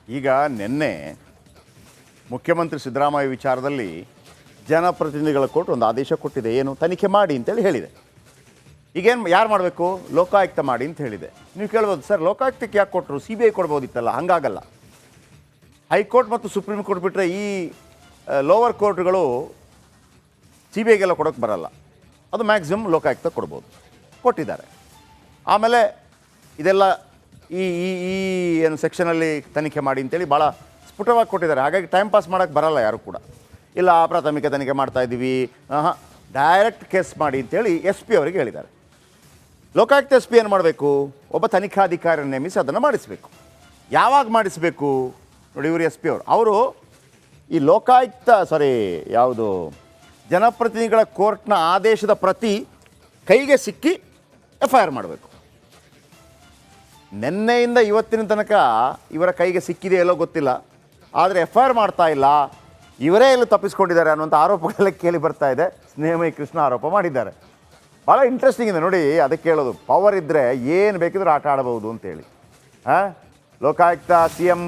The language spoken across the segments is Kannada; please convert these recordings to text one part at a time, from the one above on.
ಈಗ ನಿನ್ನೆ ಮುಖ್ಯಮಂತ್ರಿ ಸಿದ್ದರಾಮಯ್ಯ ವಿಚಾರದಲ್ಲಿ ಜನಪ್ರತಿನಿಧಿಗಳ ಕೋರ್ಟ್ ಒಂದು ಆದೇಶ ಕೊಟ್ಟಿದೆ. ಏನು? ತನಿಖೆ ಮಾಡಿ ಅಂತೇಳಿ ಹೇಳಿದೆ. ಈಗೇನು ಯಾರು ಮಾಡಬೇಕು? ಲೋಕಾಯುಕ್ತ ಮಾಡಿ ಅಂತ ಹೇಳಿದೆ. ನೀವು ಕೇಳ್ಬೋದು, ಸರ್ ಲೋಕಾಯುಕ್ತಕ್ಕೆ ಯಾಕೆ ಕೊಟ್ಟರು? ಸಿ ಬಿ ಐ ಕೊಡ್ಬೋದಿತ್ತಲ್ಲ. ಹಂಗಾಗಲ್ಲ. ಹೈಕೋರ್ಟ್ ಮತ್ತು ಸುಪ್ರೀಂ ಕೋರ್ಟ್ ಬಿಟ್ಟರೆ ಈ ಲೋವರ್ ಕೋರ್ಟ್ಗಳು ಸಿ ಬಿ ಐಗೆಲ್ಲ ಕೊಡೋಕ್ಕೆ ಬರಲ್ಲ. ಅದು ಮ್ಯಾಕ್ಸಿಮಮ್ ಲೋಕಾಯುಕ್ತ ಕೊಡ್ಬೋದು. ಕೊಟ್ಟಿದ್ದಾರೆ. ಆಮೇಲೆ ಇದೆಲ್ಲ ಈ ಈ ಈ ಏನು ಸೆಕ್ಷನಲ್ಲಿ ತನಿಖೆ ಮಾಡಿ ಅಂತೇಳಿ ಭಾಳ ಸ್ಫುಟವಾಗಿ ಕೊಟ್ಟಿದ್ದಾರೆ. ಹಾಗಾಗಿ ಟೈಮ್ ಪಾಸ್ ಮಾಡೋಕ್ಕೆ ಬರಲ್ಲ ಯಾರು ಕೂಡ. ಇಲ್ಲ ಪ್ರಾಥಮಿಕ ತನಿಖೆ ಮಾಡ್ತಾಯಿದ್ದೀವಿ, ಡೈರೆಕ್ಟ್ ಕೇಸ್ ಮಾಡಿ ಅಂತೇಳಿ ಎಸ್ ಪಿ ಅವರಿಗೆ ಹೇಳಿದ್ದಾರೆ. ಲೋಕಾಯುಕ್ತ ಎಸ್ ಪಿ ಏನು ಮಾಡಬೇಕು? ಒಬ್ಬ ತನಿಖಾಧಿಕಾರಿಯನ್ನು ನೇಮಿಸಿ ಅದನ್ನು ಮಾಡಿಸಬೇಕು. ಯಾವಾಗ ಮಾಡಿಸಬೇಕು ನೋಡಿ, ಇವರು ಎಸ್ ಪಿ ಅವರು ಈ ಲೋಕಾಯುಕ್ತ ಯಾವುದು ಜನಪ್ರತಿನಿಧಿಗಳ ಕೋರ್ಟ್ನ ಆದೇಶದ ಪ್ರತಿ ಕೈಗೆ ಸಿಕ್ಕಿ ಎಫ್ ಐ ಆರ್ ಮಾಡಬೇಕು. ನಿನ್ನೆಯಿಂದ ಇವತ್ತಿನ ತನಕ ಇವರ ಕೈಗೆ ಸಿಕ್ಕಿದೆ ಎಲ್ಲೋ ಗೊತ್ತಿಲ್ಲ, ಆದರೆ ಎಫ್ ಐ ಆರ್ ಮಾಡ್ತಾ ಇಲ್ಲ. ಇವರೇ ಎಲ್ಲೂ ತಪ್ಪಿಸ್ಕೊಂಡಿದ್ದಾರೆ ಅನ್ನುವಂಥ ಆರೋಪಗಳೆಲ್ಲ ಕೇಳಿ ಬರ್ತಾ ಇದೆ. ಸ್ನೇಹಮಯಿ ಕೃಷ್ಣ ಆರೋಪ ಮಾಡಿದ್ದಾರೆ. ಭಾಳ ಇಂಟ್ರೆಸ್ಟಿಂಗ್ ಇದೆ ನೋಡಿ. ಅದಕ್ಕೆ ಹೇಳೋದು, ಪವರ್ ಇದ್ದರೆ ಏನು ಬೇಕಿದ್ರೂ ಆಟ ಆಡಬಹುದು ಅಂತೇಳಿ. Lokayukta C M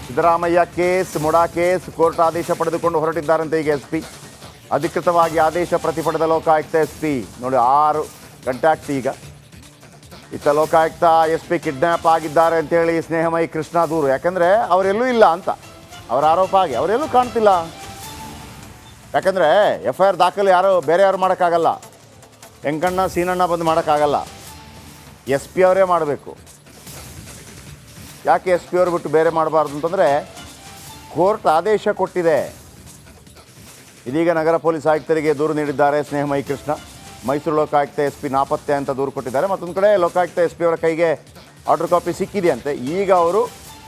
Siddaramaiah case, MUDA case court ಆದೇಶ ಪಡೆದುಕೊಂಡು ಹೊರಟಿದ್ದಾರಂತೆ ಈಗ ಎಸ್ ಪಿ. ಅಧಿಕೃತವಾಗಿ ಆದೇಶ ಪ್ರತಿಪಡೆದ ಲೋಕಾಯುಕ್ತ ಎಸ್ ಪಿ ನೋಡಿ 6 ಗಂಟೆ ಆಗ್ತಿ ಈಗ. ಇತ್ತ ಲೋಕಾಯುಕ್ತ ಎಸ್ ಪಿ ಕಿಡ್ನ್ಯಾಪ್ ಆಗಿದ್ದಾರೆ ಅಂತೇಳಿ ಸ್ನೇಹಮಯಿ ಕೃಷ್ಣ ದೂರು. ಯಾಕಂದರೆ ಅವರೆಲ್ಲೂ ಇಲ್ಲ ಅಂತ ಅವರ ಆರೋಪ ಆಗಿ ಅವರೆಲ್ಲೂ ಕಾಣ್ತಿಲ್ಲ. ಯಾಕಂದರೆ ಎಫ್ ಐ ಆರ್ ದಾಖಲೆ ಬೇರೆ ಯಾರು ಮಾಡೋಕ್ಕಾಗಲ್ಲ. ವೆಂಕಣ್ಣ ಸೀನಣ್ಣ ಬಂದು ಮಾಡೋಕ್ಕಾಗಲ್ಲ. ಎಸ್ ಪಿ ಅವರೇ ಮಾಡಬೇಕು. ಯಾಕೆ ಎಸ್ ಪಿ ಅವರು ಬಿಟ್ಟು ಬೇರೆ ಮಾಡಬಾರ್ದು ಅಂತಂದರೆ, ಕೋರ್ಟ್ ಆದೇಶ ಕೊಟ್ಟಿದೆ. ಇದೀಗ ನಗರ ಪೊಲೀಸ್ ಆಯುಕ್ತರಿಗೆ ದೂರು ನೀಡಿದ್ದಾರೆ ಸ್ನೇಹಮಯಿ ಕೃಷ್ಣ. ಮೈಸೂರು ಲೋಕಾಯುಕ್ತ ಎಸ್ ಪಿ ನಾಪತ್ತೆ ಅಂತ ದೂರು ಕೊಟ್ಟಿದ್ದಾರೆ. ಮತ್ತೊಂದು ಕಡೆ ಲೋಕಾಯುಕ್ತ ಎಸ್ ಪಿ ಅವರ ಕೈಗೆ ಆರ್ಡರ್ ಕಾಪಿ ಸಿಕ್ಕಿದೆಯಂತೆ. ಈಗ ಅವರು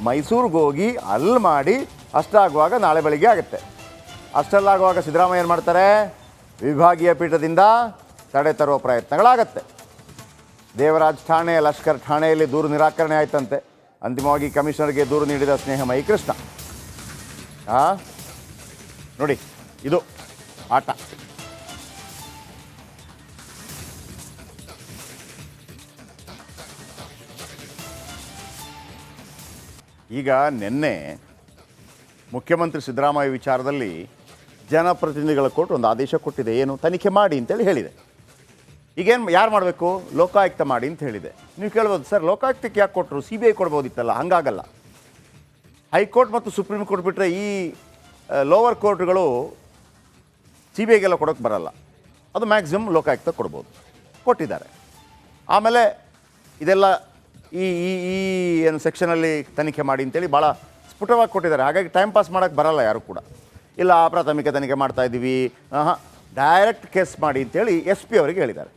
ಮೈಸೂರಿಗೆ ಹೋಗಿ ಅಲ್ಲಿ ಮಾಡಿ ಅಷ್ಟಾಗುವಾಗ ನಾಳೆ ಬೆಳಿಗ್ಗೆ ಆಗುತ್ತೆ. ಅಷ್ಟಲ್ಲಾಗುವಾಗ ಸಿದ್ದರಾಮಯ್ಯ ಏನು ಮಾಡ್ತಾರೆ? ವಿಭಾಗೀಯ ಪೀಠದಿಂದ ತಡೆ ತರುವ ಪ್ರಯತ್ನಗಳಾಗತ್ತೆ. ದೇವರಾಜ್ ಠಾಣೆ, ಲಷ್ಕರ್ ಠಾಣೆಯಲ್ಲಿ ದೂರು ನಿರಾಕರಣೆ ಆಯ್ತಂತೆ. ಅಂತಿಮವಾಗಿ ಕಮಿಷನರ್ಗೆ ದೂರು ನೀಡಿದ ಸ್ನೇಹಮಯಿ ಕೃಷ್ಣ. ನೋಡಿ, ಇದು ಆಟ. ಈಗ ನಿನ್ನೆ ಮುಖ್ಯಮಂತ್ರಿ ಸಿದ್ದರಾಮಯ್ಯ ವಿಚಾರದಲ್ಲಿ ಜನಪ್ರತಿನಿಧಿಗಳ ಕೋರ್ಟ್ ಒಂದು ಆದೇಶ ಕೊಟ್ಟಿದೆ. ಏನು? ತನಿಖೆ ಮಾಡಿ ಅಂತೇಳಿ ಹೇಳಿದೆ. ಈಗೇನು ಯಾರು ಮಾಡಬೇಕು? ಲೋಕಾಯುಕ್ತ ಮಾಡಿ ಅಂತ ಹೇಳಿದೆ. ನೀವು ಕೇಳ್ಬೋದು, ಸರ್ ಲೋಕಾಯುಕ್ತಕ್ಕೆ ಯಾಕೆ ಕೊಟ್ಟರು? ಸಿ ಬಿ ಐ ಕೊಡ್ಬೋದಿತ್ತಲ್ಲ. ಹಂಗಾಗಲ್ಲ. ಹೈಕೋರ್ಟ್ ಮತ್ತು ಸುಪ್ರೀಂ ಕೋರ್ಟ್ ಬಿಟ್ಟರೆ ಈ ಲೋವರ್ ಕೋರ್ಟ್ಗಳು ಸಿ ಬಿ ಐಗೆಲ್ಲ ಕೊಡೋಕ್ಕೆ ಬರಲ್ಲ. ಅದು ಮ್ಯಾಕ್ಸಿಮಮ್ ಲೋಕಾಯುಕ್ತ ಕೊಡ್ಬೋದು. ಕೊಟ್ಟಿದ್ದಾರೆ. ಆಮೇಲೆ ಇದೆಲ್ಲ ಈ ಈ ಈ ಏನು ಸೆಕ್ಷನಲ್ಲಿ ತನಿಖೆ ಮಾಡಿ ಅಂತೇಳಿ ಭಾಳ ಸ್ಫುಟವಾಗಿ ಕೊಟ್ಟಿದ್ದಾರೆ. ಹಾಗಾಗಿ ಟೈಮ್ ಪಾಸ್ ಮಾಡೋಕ್ಕೆ ಬರಲ್ಲ ಯಾರು ಕೂಡ. ಇಲ್ಲ ಪ್ರಾಥಮಿಕ ತನಿಖೆ ಮಾಡ್ತಾಯಿದ್ದೀವಿ, ಡೈರೆಕ್ಟ್ ಕೇಸ್ ಮಾಡಿ ಅಂತೇಳಿ ಎಸ್ ಪಿ ಅವರಿಗೆ ಹೇಳಿದ್ದಾರೆ.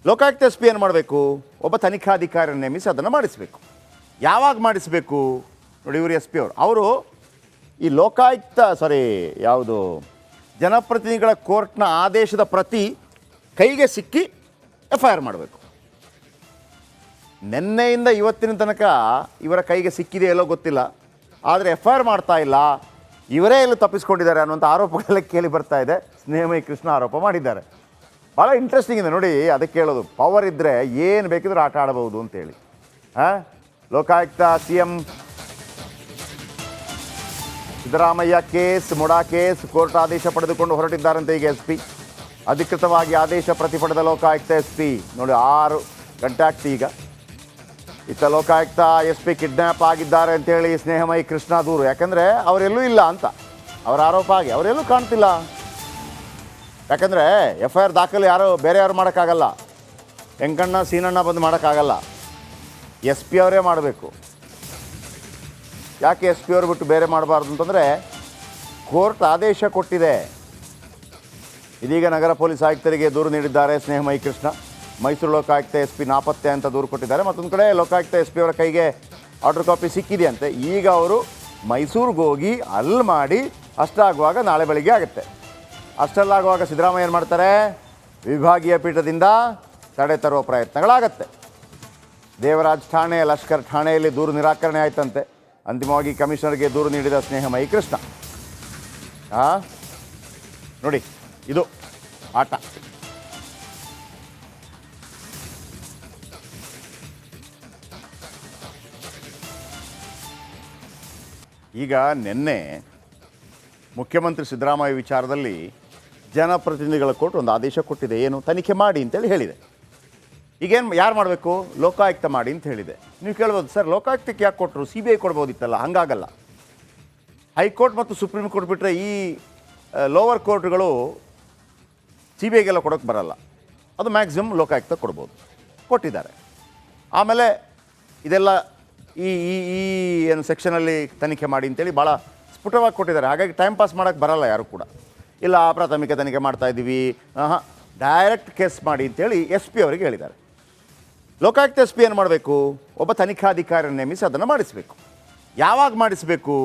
ಲೋಕಾಯುಕ್ತ ಎಸ್ ಪಿ ಏನು ಮಾಡಬೇಕು? ಒಬ್ಬ ತನಿಖಾಧಿಕಾರಿಯನ್ನು ನೇಮಿಸಿ ಅದನ್ನು ಮಾಡಿಸಬೇಕು. ಯಾವಾಗ ಮಾಡಿಸಬೇಕು ನೋಡಿ, ಇವರು ಎಸ್ ಪಿ ಅವರು ಈ ಲೋಕಾಯುಕ್ತ ಯಾವುದು ಜನಪ್ರತಿನಿಧಿಗಳ ಕೋರ್ಟ್ನ ಆದೇಶದ ಪ್ರತಿ ಕೈಗೆ ಸಿಕ್ಕಿ ಎಫ್ ಐ ಆರ್ ಮಾಡಬೇಕು. ನಿನ್ನೆಯಿಂದ ಇವತ್ತಿನ ತನಕ ಇವರ ಕೈಗೆ ಸಿಕ್ಕಿದೆ ಎಲ್ಲೋ ಗೊತ್ತಿಲ್ಲ, ಆದರೆ ಎಫ್ ಐ ಆರ್ ಮಾಡ್ತಾ ಇಲ್ಲ. ಇವರೇ ಎಲ್ಲೂ ತಪ್ಪಿಸ್ಕೊಂಡಿದ್ದಾರೆ ಅನ್ನುವಂಥ ಆರೋಪಗಳೆಲ್ಲ ಕೇಳಿ ಬರ್ತಾ ಇದೆ. ಸ್ನೇಹಮಯಿ ಕೃಷ್ಣ ಆರೋಪ ಮಾಡಿದ್ದಾರೆ. ಭಾಳ ಇಂಟ್ರೆಸ್ಟಿಂಗ್ ಇದೆ ನೋಡಿ. ಅದಕ್ಕೆ ಹೇಳೋದು, ಪವರ್ ಇದ್ದರೆ ಏನು ಬೇಕಿದ್ರೂ ಆಟ ಆಡಬಹುದು ಅಂತೇಳಿ. Lokayukta C M Siddaramaiah case, MUDA case court ಆದೇಶ ಪಡೆದುಕೊಂಡು ಹೊರಟಿದ್ದಾರಂತೆ ಈಗ ಎಸ್ ಪಿ. ಅಧಿಕೃತವಾಗಿ ಆದೇಶ ಪ್ರತಿಪಡೆದ ಲೋಕಾಯುಕ್ತ ಎಸ್ ಪಿ ನೋಡಿ 6 ಗಂಟೆ ಆಗ್ತಿ ಈಗ. ಇತ್ತ ಲೋಕಾಯುಕ್ತ ಎಸ್ ಪಿ ಕಿಡ್ನ್ಯಾಪ್ ಆಗಿದ್ದಾರೆ ಅಂತೇಳಿ ಸ್ನೇಹಮಯಿ ಕೃಷ್ಣ ದೂರು. ಯಾಕಂದರೆ ಅವರೆಲ್ಲೂ ಇಲ್ಲ ಅಂತ ಅವರ ಆರೋಪ ಆಗಿ ಅವರೆಲ್ಲೂ ಕಾಣ್ತಿಲ್ಲ. ಯಾಕಂದರೆ ಎಫ್ ಐ ಆರ್ ದಾಖಲೆ ಬೇರೆ ಯಾರು ಮಾಡೋಕ್ಕಾಗಲ್ಲ. ವೆಂಕಣ್ಣ ಸೀನಣ್ಣ ಬಂದು ಮಾಡೋಕ್ಕಾಗಲ್ಲ. ಎಸ್ ಪಿ ಅವರೇ ಮಾಡಬೇಕು. ಯಾಕೆ ಎಸ್ ಪಿ ಅವರು ಬಿಟ್ಟು ಬೇರೆ ಮಾಡಬಾರ್ದು ಅಂತಂದರೆ, ಕೋರ್ಟ್ ಆದೇಶ ಕೊಟ್ಟಿದೆ. ಇದೀಗ ನಗರ ಪೊಲೀಸ್ ಆಯುಕ್ತರಿಗೆ ದೂರು ನೀಡಿದ್ದಾರೆ ಸ್ನೇಹಮಯಿ ಕೃಷ್ಣ. ಮೈಸೂರು ಲೋಕಾಯುಕ್ತ ಎಸ್ ಪಿ ನಾಪತ್ತೆ ಅಂತ ದೂರು ಕೊಟ್ಟಿದ್ದಾರೆ. ಮತ್ತೊಂದು ಕಡೆ ಲೋಕಾಯುಕ್ತ ಎಸ್ ಪಿ ಅವರ ಕೈಗೆ ಆರ್ಡರ್ ಕಾಪಿ ಸಿಕ್ಕಿದೆಯಂತೆ. ಈಗ ಅವರು ಮೈಸೂರಿಗೆ ಹೋಗಿ ಅಲ್ಲಿ ಮಾಡಿ ಅಷ್ಟಾಗುವಾಗ ನಾಳೆ ಬೆಳಿಗ್ಗೆ ಆಗುತ್ತೆ. ಅಷ್ಟಲ್ಲಾಗುವಾಗ ಸಿದ್ದರಾಮಯ್ಯ ಏನು ಮಾಡ್ತಾರೆ? ವಿಭಾಗೀಯ ಪೀಠದಿಂದ ತಡೆ ತರುವ ಪ್ರಯತ್ನಗಳಾಗತ್ತೆ. ದೇವರಾಜ್ ಠಾಣೆ, ಲಷ್ಕರ್ ಠಾಣೆಯಲ್ಲಿ ದೂರು ನಿರಾಕರಣೆ ಆಯ್ತಂತೆ. ಅಂತಿಮವಾಗಿ ಕಮಿಷನರ್ಗೆ ದೂರು ನೀಡಿದ ಸ್ನೇಹಮಯಿ ಕೃಷ್ಣ. ನೋಡಿ, ಇದು ಆಟ. ಈಗ ನಿನ್ನೆ ಮುಖ್ಯಮಂತ್ರಿ ಸಿದ್ದರಾಮಯ್ಯ ವಿಚಾರದಲ್ಲಿ ಜನಪ್ರತಿನಿಧಿಗಳ ಕೋರ್ಟ್ ಒಂದು ಆದೇಶ ಕೊಟ್ಟಿದೆ, ಏನು ತನಿಖೆ ಮಾಡಿ ಅಂತೇಳಿ ಹೇಳಿದೆ. ಈಗೇನು ಯಾರು ಮಾಡಬೇಕು? ಲೋಕಾಯುಕ್ತ ಮಾಡಿ ಅಂತ ಹೇಳಿದೆ. ನೀವು ಕೇಳ್ಬೋದು, ಸರ್ ಲೋಕಾಯುಕ್ತಕ್ಕೆ ಯಾಕೆ ಕೊಟ್ಟರು, ಸಿ ಬಿ ಐ ಕೊಡ್ಬೋದಿತ್ತಲ್ಲ. ಹಂಗಾಗಲ್ಲ. ಹೈಕೋರ್ಟ್ ಮತ್ತು ಸುಪ್ರೀಂ ಕೋರ್ಟ್ ಬಿಟ್ಟರೆ ಈ ಲೋವರ್ ಕೋರ್ಟ್ಗಳು ಸಿ ಬಿ ಐಗೆಲ್ಲ ಕೊಡೋಕ್ಕೆ ಬರಲ್ಲ. ಅದು ಮ್ಯಾಕ್ಸಿಮಮ್ ಲೋಕಾಯುಕ್ತ ಕೊಡ್ಬೋದು, ಕೊಟ್ಟಿದ್ದಾರೆ. ಆಮೇಲೆ ಇದೆಲ್ಲ ಈ ಈ ಈ ಏನು ಸೆಕ್ಷನಲ್ಲಿ ತನಿಖೆ ಮಾಡಿ ಅಂತೇಳಿ ಭಾಳ ಸ್ಫುಟವಾಗಿ ಕೊಟ್ಟಿದ್ದಾರೆ. ಹಾಗಾಗಿ ಟೈಮ್ ಪಾಸ್ ಮಾಡೋಕ್ಕೆ ಬರಲ್ಲ ಯಾರು ಕೂಡ. ಇಲ್ಲ ಪ್ರಾಥಮಿಕ ತನಿಖೆ ಮಾಡ್ತಾಯಿದ್ದೀವಿ, ಡೈರೆಕ್ಟ್ ಕೇಸ್ ಮಾಡಿ ಅಂತೇಳಿ ಎಸ್ ಪಿ ಅವರಿಗೆ ಹೇಳಿದ್ದಾರೆ. ಲೋಕಾಯುಕ್ತ ಎಸ್ ಪಿ ಏನು ಮಾಡಬೇಕು? ಒಬ್ಬ ತನಿಖಾಧಿಕಾರಿಯನ್ನು ನೇಮಿಸಿ ಅದನ್ನು ಮಾಡಿಸಬೇಕು. ಯಾವಾಗ ಮಾಡಿಸಬೇಕು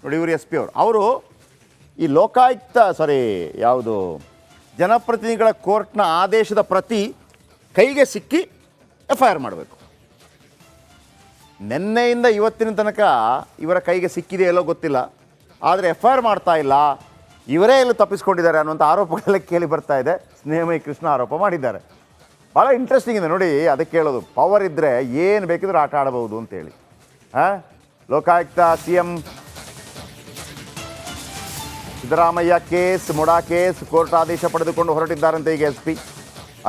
ನೋಡಿ, ಇವರು ಎಸ್ ಪಿ ಅವರು ಈ ಲೋಕಾಯುಕ್ತ ಯಾವುದು ಜನಪ್ರತಿನಿಧಿಗಳ ಕೋರ್ಟ್ನ ಆದೇಶದ ಪ್ರತಿ ಕೈಗೆ ಸಿಕ್ಕಿ ಎಫ್ ಐ ಆರ್ ಮಾಡಬೇಕು. ನಿನ್ನೆಯಿಂದ ಇವತ್ತಿನ ತನಕ ಇವರ ಕೈಗೆ ಸಿಕ್ಕಿದೆ ಎಲ್ಲೋ ಗೊತ್ತಿಲ್ಲ, ಆದರೆ ಎಫ್ ಐ ಆರ್ ಮಾಡ್ತಾ ಇಲ್ಲ. ಇವರೇ ಎಲ್ಲೂ ತಪ್ಪಿಸ್ಕೊಂಡಿದ್ದಾರೆ ಅನ್ನುವಂಥ ಆರೋಪಗಳೆಲ್ಲ ಕೇಳಿ ಬರ್ತಾ ಇದೆ. ಸ್ನೇಹಮಯಿ ಕೃಷ್ಣ ಆರೋಪ ಮಾಡಿದ್ದಾರೆ. ಭಾಳ ಇಂಟ್ರೆಸ್ಟಿಂಗ್ ಇದೆ ನೋಡಿ. ಅದಕ್ಕೆ ಹೇಳೋದು, ಪವರ್ ಇದ್ದರೆ ಏನು ಬೇಕಿದ್ರೂ ಆಟ ಆಡಬಹುದು ಅಂತೇಳಿ. Lokayukta C M Siddaramaiah case, MUDA case, court ಆದೇಶ ಪಡೆದುಕೊಂಡು ಹೊರಟಿದ್ದಾರಂತೆ ಈಗ ಎಸ್ ಪಿ.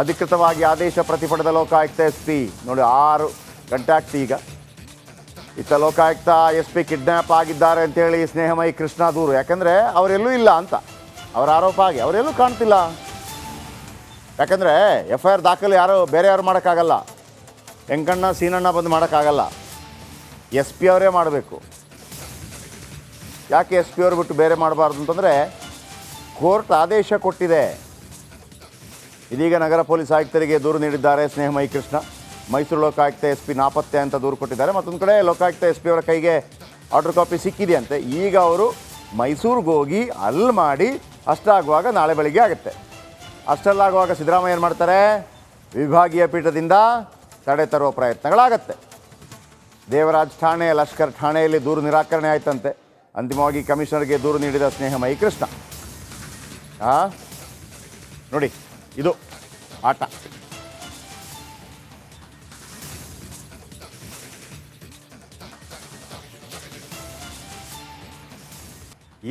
ಅಧಿಕೃತವಾಗಿ ಆದೇಶ ಪ್ರತಿಪಡೆದ ಲೋಕಾಯುಕ್ತ ಎಸ್ ಪಿ ನೋಡಿ 6 ಗಂಟೆ ಆಗ್ತಿ. ಈಗ ಇತ್ತ ಲೋಕಾಯುಕ್ತ ಎಸ್ ಪಿ ಕಿಡ್ನ್ಯಾಪ್ ಆಗಿದ್ದಾರೆ ಅಂತೇಳಿ ಸ್ನೇಹಮಯಿ ಕೃಷ್ಣ ದೂರು. ಯಾಕಂದರೆ ಅವರೆಲ್ಲೂ ಇಲ್ಲ ಅಂತ ಅವರ ಆರೋಪ ಆಗಿ ಅವರೆಲ್ಲೂ ಕಾಣ್ತಿಲ್ಲ. ಯಾಕಂದರೆ ಎಫ್ ಐ ಆರ್ ದಾಖಲೆ ಬೇರೆ ಯಾರು ಮಾಡೋಕ್ಕಾಗಲ್ಲ. ವೆಂಕಣ್ಣ ಸೀನಣ್ಣ ಬಂದು ಮಾಡೋಕ್ಕಾಗಲ್ಲ, ಎಸ್ ಪಿ ಅವರೇ ಮಾಡಬೇಕು. ಯಾಕೆ ಎಸ್ ಪಿ ಅವರು ಬಿಟ್ಟು ಬೇರೆ ಮಾಡಬಾರ್ದು ಅಂತಂದರೆ, ಕೋರ್ಟ್ ಆದೇಶ ಕೊಟ್ಟಿದೆ. ಇದೀಗ ನಗರ ಪೊಲೀಸ್ ಆಯುಕ್ತರಿಗೆ ದೂರು ನೀಡಿದ್ದಾರೆ ಸ್ನೇಹಮಯಿ ಕೃಷ್ಣ. ಮೈಸೂರು ಲೋಕಾಯುಕ್ತ ಎಸ್ ಪಿ ನಾಪತ್ತೆ ಅಂತ ದೂರು ಕೊಟ್ಟಿದ್ದಾರೆ. ಮತ್ತೊಂದು ಕಡೆ ಲೋಕಾಯುಕ್ತ ಎಸ್ ಪಿ ಅವರ ಕೈಗೆ ಆರ್ಡರ್ ಕಾಪಿ ಸಿಕ್ಕಿದೆಯಂತೆ. ಈಗ ಅವರು ಮೈಸೂರಿಗೆ ಹೋಗಿ ಅಲ್ಲಿ ಮಾಡಿ ಅಷ್ಟಾಗುವಾಗ ನಾಳೆ ಬೆಳಿಗ್ಗೆ ಆಗುತ್ತೆ. ಅಷ್ಟಲ್ಲಾಗುವಾಗ ಸಿದ್ದರಾಮಯ್ಯ ಏನು ಮಾಡ್ತಾರೆ? ವಿಭಾಗೀಯ ಪೀಠದಿಂದ ತಡೆ ತರುವ ಪ್ರಯತ್ನಗಳಾಗತ್ತೆ. ದೇವರಾಜ್ ಠಾಣೆ, ಲಷ್ಕರ್ ಠಾಣೆಯಲ್ಲಿ ದೂರು ನಿರಾಕರಣೆ ಆಯ್ತಂತೆ. ಅಂತಿಮವಾಗಿ ಕಮಿಷನರ್ಗೆ ದೂರು ನೀಡಿದ ಸ್ನೇಹಮಯಿ ಕೃಷ್ಣ. ನೋಡಿ, ಇದು ಆಟ.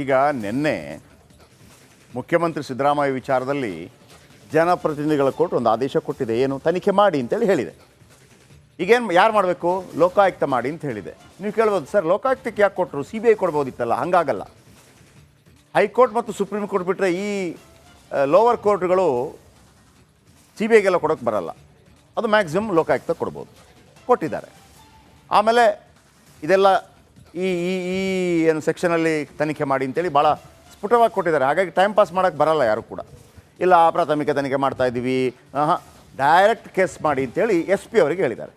ಈಗ ನಿನ್ನೆ ಮುಖ್ಯಮಂತ್ರಿ ಸಿದ್ದರಾಮಯ್ಯ ವಿಚಾರದಲ್ಲಿ ಜನಪ್ರತಿನಿಧಿಗಳ ಕೋರ್ಟ್ ಒಂದು ಆದೇಶ ಕೊಟ್ಟಿದೆ, ಏನು ತನಿಖೆ ಮಾಡಿ ಅಂತೇಳಿ ಹೇಳಿದೆ. ಈಗೇನು ಯಾರು ಮಾಡಬೇಕು? ಲೋಕಾಯುಕ್ತ ಮಾಡಿ ಅಂತ ಹೇಳಿದೆ. ನೀವು ಕೇಳ್ಬೋದು, ಸರ್ ಲೋಕಾಯುಕ್ತಕ್ಕೆ ಯಾಕೆ ಕೊಟ್ಟರು, ಸಿ ಬಿ ಐ ಕೊಡ್ಬೋದಿತ್ತಲ್ಲ. ಹಂಗಾಗಲ್ಲ. ಹೈಕೋರ್ಟ್ ಮತ್ತು ಸುಪ್ರೀಂ ಕೋರ್ಟ್ ಬಿಟ್ಟರೆ ಈ ಲೋವರ್ ಕೋರ್ಟ್ಗಳು ಸಿ ಬಿ ಐಗೆಲ್ಲ ಕೊಡೋಕ್ಕೆ ಬರಲ್ಲ. ಅದು ಮ್ಯಾಕ್ಸಿಮಮ್ ಲೋಕಾಯುಕ್ತ ಕೊಡ್ಬೋದು, ಕೊಟ್ಟಿದ್ದಾರೆ. ಆಮೇಲೆ ಇದೆಲ್ಲ ಈ ಈ ಈ ಏನು ಸೆಕ್ಷನಲ್ಲಿ ತನಿಖೆ ಮಾಡಿ ಅಂತೇಳಿ ಭಾಳ ಸ್ಫುಟವಾಗಿ ಕೊಟ್ಟಿದ್ದಾರೆ. ಹಾಗಾಗಿ ಟೈಮ್ ಪಾಸ್ ಮಾಡೋಕ್ಕೆ ಬರಲ್ಲ ಯಾರು ಕೂಡ. ಇಲ್ಲ ಪ್ರಾಥಮಿಕ ತನಿಖೆ ಮಾಡ್ತಾಯಿದ್ದೀವಿ, ಡೈರೆಕ್ಟ್ ಕೇಸ್ ಮಾಡಿ ಅಂತೇಳಿ ಎಸ್ ಪಿ ಅವರಿಗೆ ಹೇಳಿದ್ದಾರೆ.